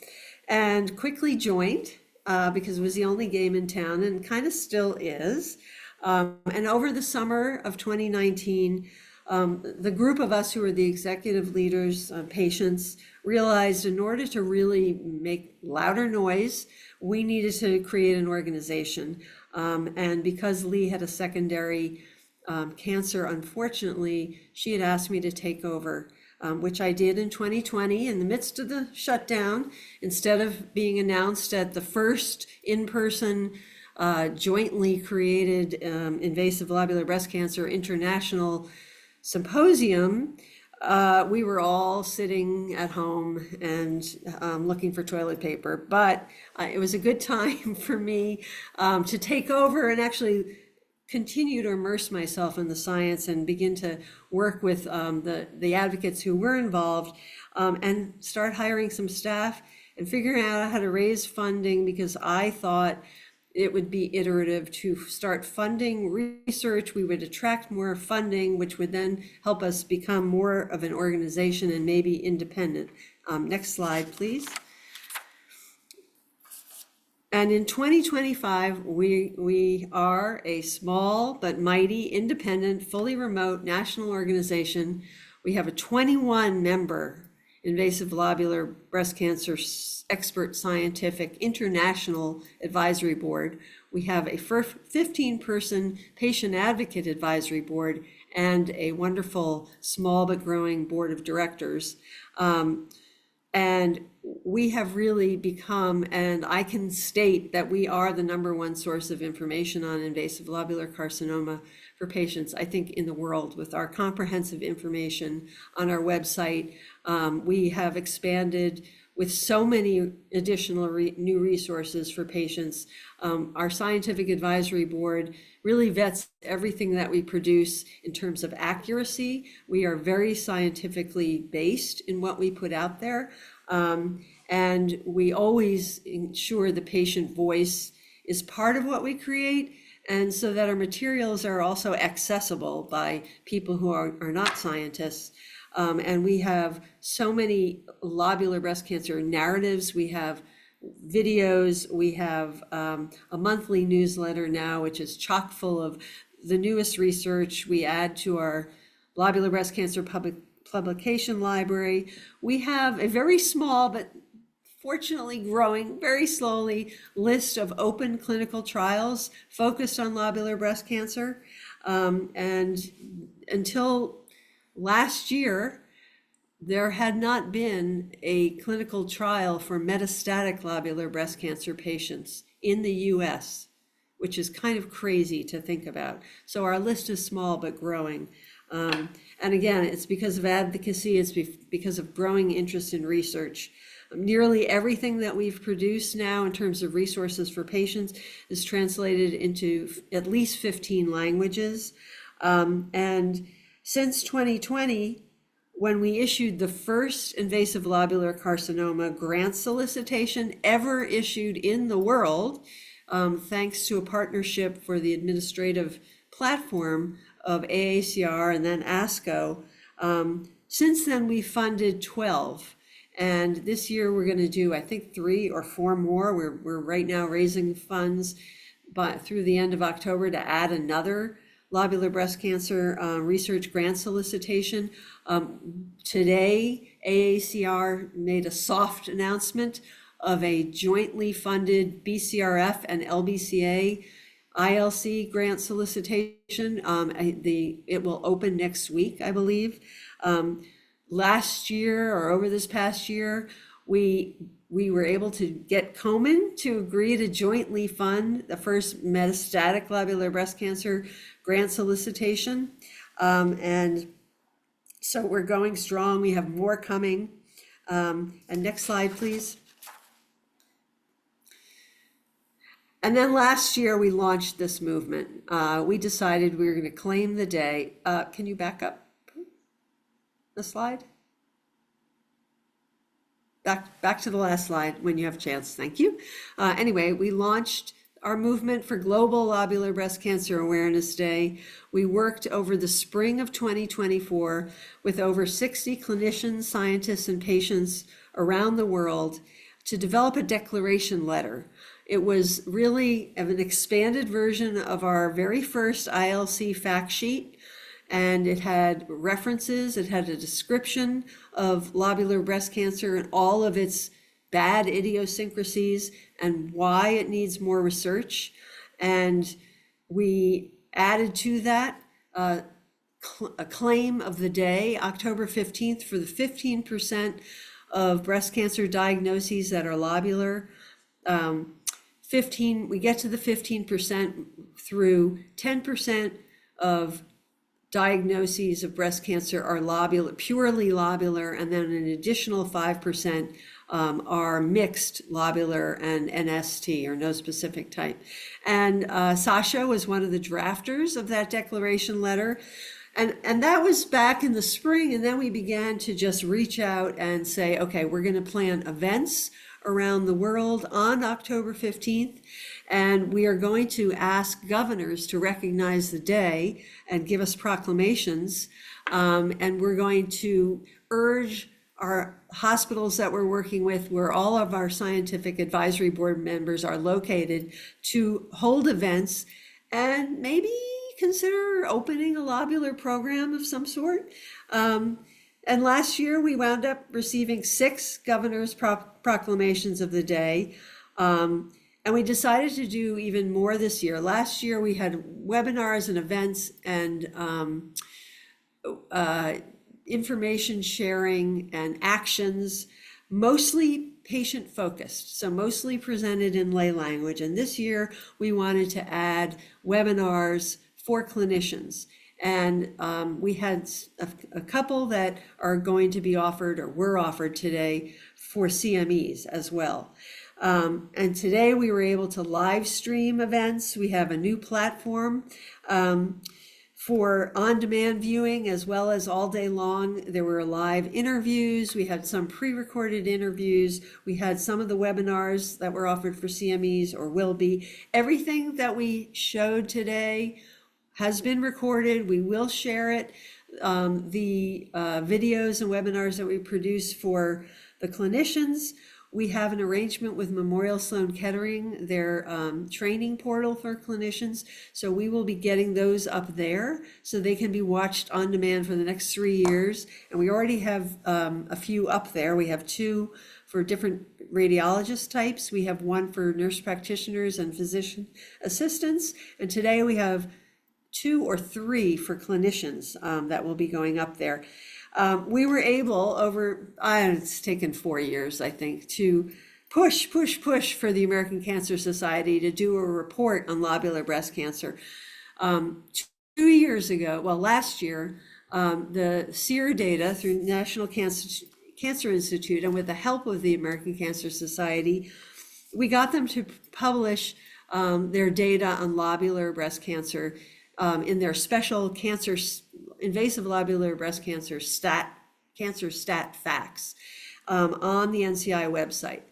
and quickly joined because it was the only game in town, and kind of still is. And over the summer of 2019, the group of us who are the executive leaders, patients, realized in order to really make louder noise, we needed to create an organization. And because Lee had a secondary cancer, unfortunately, she had asked me to take over, which I did in 2020 in the midst of the shutdown. Instead of being announced at the first in-person jointly created invasive lobular breast cancer international symposium, we were all sitting at home and looking for toilet paper. But it was a good time for me to take over and actually continue to immerse myself in the science and begin to work with the advocates who were involved, and start hiring some staff and figuring out how to raise funding, because I thought it would be iterative to start funding research. We would attract more funding, which would then help us become more of an organization and maybe independent. Next slide, please. And in 2025, we are a small but mighty, independent, fully remote national organization. We have a 21-member invasive lobular breast cancer expert scientific international advisory board. We have a 15-person patient advocate advisory board and a wonderful small but growing board of directors. And we have really become, and I can state that we are the #1 source of information on invasive lobular carcinoma for patients, I think, in the world, with our comprehensive information on our website. We have expanded with so many additional new resources for patients. Our scientific advisory board really vets everything that we produce in terms of accuracy. We are very scientifically based in what we put out there. And we always ensure the patient voice is part of what we create, and so that our materials are also accessible by people who are not scientists. And we have so many lobular breast cancer narratives. We have videos. We have a monthly newsletter now, which is chock full of the newest research. We add to our lobular breast cancer publication library. We have a very small, but fortunately growing very slowly, list of open clinical trials focused on lobular breast cancer. And until last year, there had not been a clinical trial for metastatic lobular breast cancer patients in the US, which is kind of crazy to think about. So our list is small but growing. And again, it's because of advocacy, it's because of growing interest in research. Nearly everything that we've produced now in terms of resources for patients is translated into at least 15 languages. And since 2020, when we issued the first invasive lobular carcinoma grant solicitation ever issued in the world, thanks to a partnership for the administrative platform of AACR and then ASCO, since then we funded 12. And this year we're going to do, I think, 3 or 4 more. We're right now raising funds through the end of October to add another lobular breast cancer research grant solicitation. Today, AACR made a soft announcement of a jointly funded BCRF and LBCA ILC grant solicitation. It will open next week, I believe. Last year, or over this past year, we were able to get Komen to agree to jointly fund the first metastatic lobular breast cancer grant solicitation. And so we're going strong. We have more coming. And next slide, please. And then last year we launched this movement. We decided we were going to claim the day. Can you back up the slide? Back to the last slide when you have a chance. Thank you. Anyway, we launched our movement for Global Lobular Breast Cancer Awareness Day. We worked over the spring of 2024 with over 60 clinicians, scientists, and patients around the world to develop a declaration letter It was really an expanded version of our very first ILC fact sheet. And it had references, it had a description of lobular breast cancer and all of its bad idiosyncrasies and why it needs more research. And we added to that a claim of the day, October 15th, for the 15% of breast cancer diagnoses that are lobular. We get to the 15% through 10% of diagnoses of breast cancer are lobular, purely lobular, and then an additional 5% are mixed lobular and NST, or no specific type. And Sasha was one of the drafters of that declaration letter. And that was back in the spring, and then we began to just reach out and say, okay, we're going to plan events around the world on October 15th, and we are going to ask governors to recognize the day and give us proclamations, and we're going to urge our hospitals that we're working with, where all of our scientific advisory board members are located, to hold events and maybe consider opening a lobular program of some sort. And last year we wound up receiving 6 governor's proclamations of the day. And we decided to do even more this year. Last year we had webinars and events and information sharing and actions, mostly patient focused, so mostly presented in lay language. And this year we wanted to add webinars for clinicians. And we had a couple that are going to be offered, or were offered today, for CMEs as well. And today we were able to live stream events. We have a new platform for on-demand viewing, as well as all day long. There were live interviews. We had some pre-recorded interviews. We had some of the webinars that were offered for CMEs, or will be. Everything that we showed today has been recorded. We will share it. The videos and webinars that we produce for the clinicians, we have an arrangement with Memorial Sloan Kettering, their training portal for clinicians. So we will be getting those up there so they can be watched on demand for the next 3 years. And we already have a few up there. We have 2 for different radiologist types. We have 1 for nurse practitioners and physician assistants. And today we have 2 or 3 for clinicians that will be going up there. We were able it's taken 4 years, I think, to push for the American Cancer Society to do a report on lobular breast cancer. 2 years ago, last year, the SEER data through National Cancer Institute, and with the help of the American Cancer Society, we got them to publish their data on lobular breast cancer in their special invasive lobular breast cancer stat facts on the NCI website.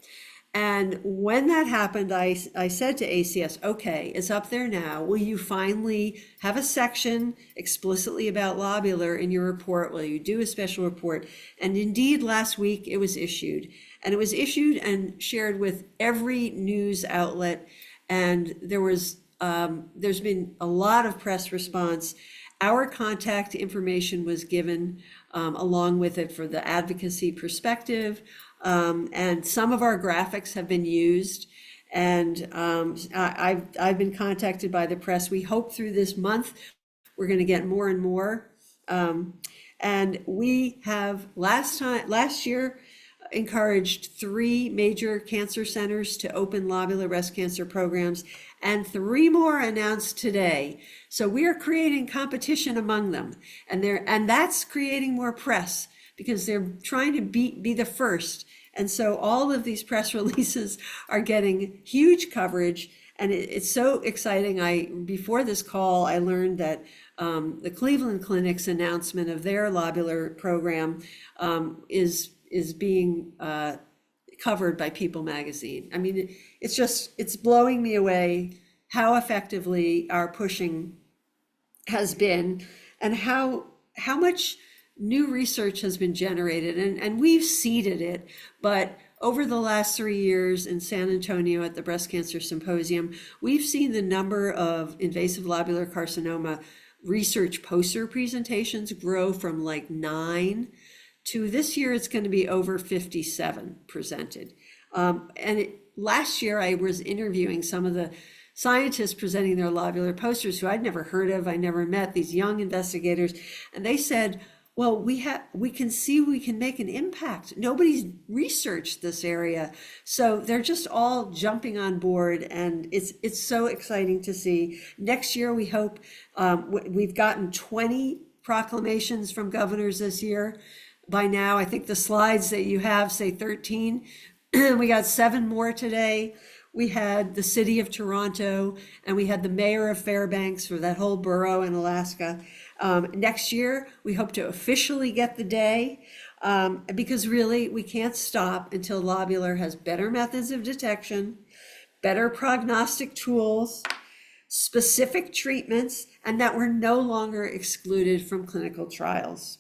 And when that happened, I said to ACS, okay, it's up there now. Will you finally have a section explicitly about lobular in your report? Will you do a special report? And indeed, last week it was issued. And it was issued and shared with every news outlet. And there's been a lot of press response. Our contact information was given along with it for the advocacy perspective. And some of our graphics have been used. And I've been contacted by the press. We hope through this month we're going to get more and more. And we have last year encouraged 3 major cancer centers to open lobular breast cancer programs, and 3 more announced today. So we are creating competition among them, and that's creating more press because they're trying to be the first. And so all of these press releases are getting huge coverage, and it's so exciting. Before this call, I learned that the Cleveland Clinic's announcement of their lobular program is being covered by People magazine. I mean, it's blowing me away how effectively our pushing has been, and how much new research has been generated, and we've seeded it, but over the last 3 years in San Antonio at the Breast Cancer Symposium, we've seen the number of invasive lobular carcinoma research poster presentations grow from like 9 to this year, it's going to be over 57 presented. Last year, I was interviewing some of the scientists presenting their lobular posters who I'd never heard of, I never met, these young investigators, and they said, well, we can see we can make an impact. Nobody's researched this area. So they're just all jumping on board, and it's so exciting to see. Next year, we hope, we've gotten 20 proclamations from governors this year. By now, I think the slides that you have say 13. We got 7 more today. We had the city of Toronto, and we had the mayor of Fairbanks for that whole borough in Alaska. Next year, we hope to officially get the day, because really we can't stop until lobular has better methods of detection, better prognostic tools, specific treatments, and that we're no longer excluded from clinical trials.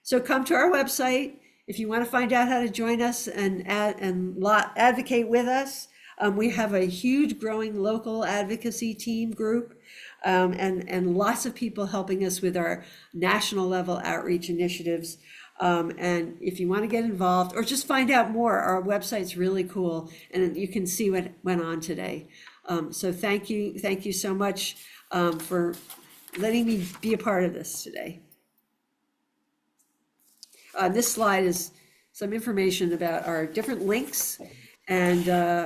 So come to our website if you want to find out how to join us and advocate with us. We have a huge growing local advocacy team group, and lots of people helping us with our national level outreach initiatives. And if you want to get involved or just find out more, our website's really cool, and you can see what went on today. So thank you so much for letting me be a part of this today. This slide is some information about our different links and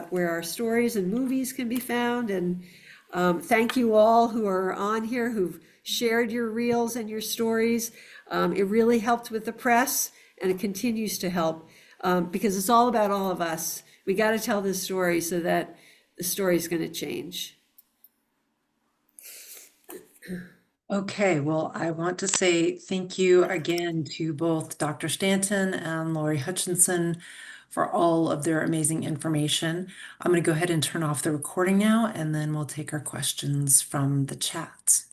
where our stories and movies can be found. And thank you all who are on here, who've shared your reels and your stories. It really helped with the press, and it continues to help, because it's all about all of us. We got to tell this story so that the story is going to change. Okay, well, I want to say thank you again to both Dr. Stanton and Lori Hutchinson for all of their amazing information. I'm going to go ahead and turn off the recording now, and then we'll take our questions from the chat.